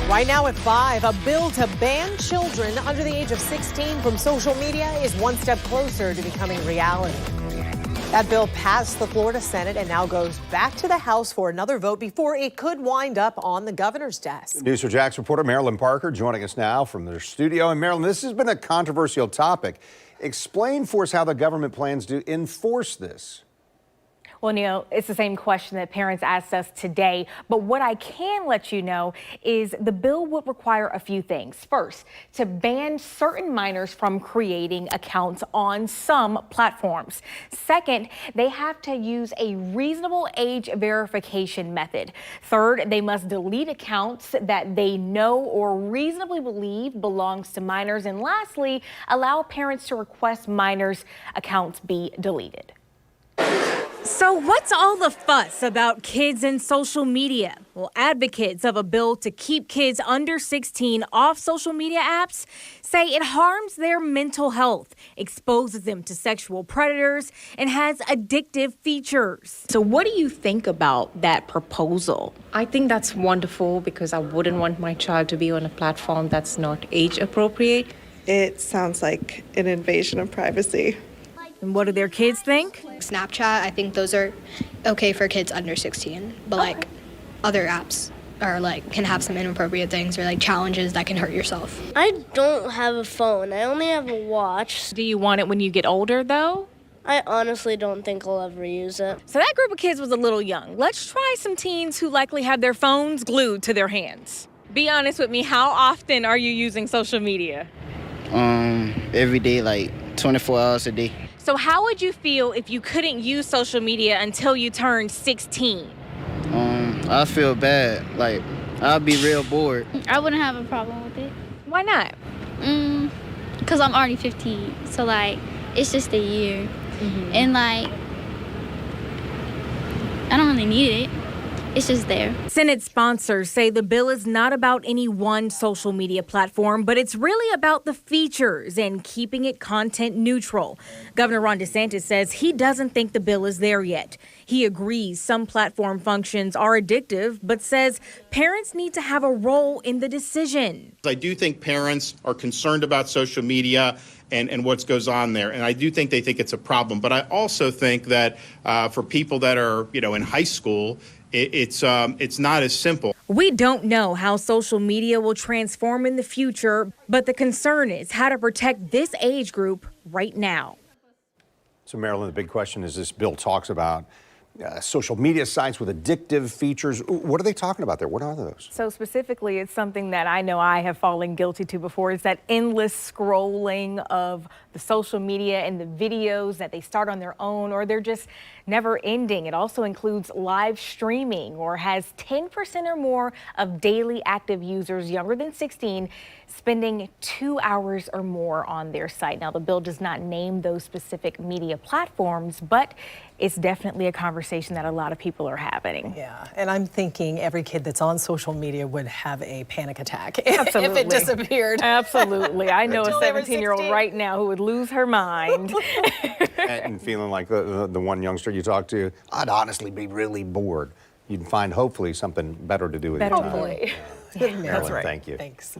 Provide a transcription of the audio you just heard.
Right now at 5, a bill to ban children under the age of 16 from social media is one step closer to becoming reality. That bill passed the Florida Senate and now goes back to the House for another vote before it could wind up on the governor's desk. News4JAX reporter Marilyn Parker joining us now from their studio. And Marilyn, this has been a controversial topic. Explain for us how the government plans to enforce this. Well, Neil, it's the same question that parents asked us today. But what I can let you know is the bill would require a few things. First, to ban certain minors from creating accounts on some platforms. Second, they have to use a reasonable age verification method. Third, they must delete accounts that they know or reasonably believe belongs to minors. And lastly, allow parents to request minors' accounts be deleted. So what's all the fuss about kids and social media? Well, advocates of a bill to keep kids under 16 off social media apps say it harms their mental health, exposes them to sexual predators, and has addictive features. So what do you think about that proposal? I think that's wonderful because I wouldn't want my child to be on a platform that's not age appropriate. It sounds like an invasion of privacy. And what do their kids think? Snapchat, I think those are okay for kids under 16, but like other apps are like can have some inappropriate things or like challenges that can hurt yourself. I don't have a phone. I only have a watch. Do you want it when you get older, though? I honestly don't think I'll ever use it. So that group of kids was a little young. Let's try some teens who likely have their phones glued to their hands. Be honest with me, how often are you using social media? Every day, like 24 hours a day. So how would you feel if you couldn't use social media until you turned 16? I feel bad. Like, I'd be real bored. I wouldn't have a problem with it. Why not? Because I'm already 15. So, like, it's just a year. And, like, I don't really need it. It's just there. Senate sponsors say the bill is not about any one social media platform, but it's really about the features and keeping it content neutral. Governor Ron DeSantis says he doesn't think the bill is there yet. He agrees some platform functions are addictive, but says parents need to have a role in the decision. I do think parents are concerned about social media and what goes on there. And I do think they think it's a problem. But I also think that for people that are, in high school, it's not as simple. We don't know how social media will transform in the future, but the concern is how to protect this age group right now. So, Marilyn, the big question is this bill talks about social media sites with addictive features. What are they talking about there? What are those? So specifically, it's something that I know I have fallen guilty to before. It's that endless scrolling of the social media and the videos that they start on their own, or they're just never ending. It also includes live streaming, or has 10% or more of daily active users younger than 16 spending 2 hours or more on their site. Now, the bill does not name those specific media platforms, but it's definitely a conversation that a lot of people are having. Yeah, and I'm thinking every kid that's on social media would have a panic attack Absolutely. if it disappeared. Absolutely. I know a 17-year-old right now who would lose her mind. And feeling like the one youngster you talked to, I'd honestly be really bored. You'd find hopefully something better to do with your time. Hopefully. Marilyn, That's right. thank you. Thanks.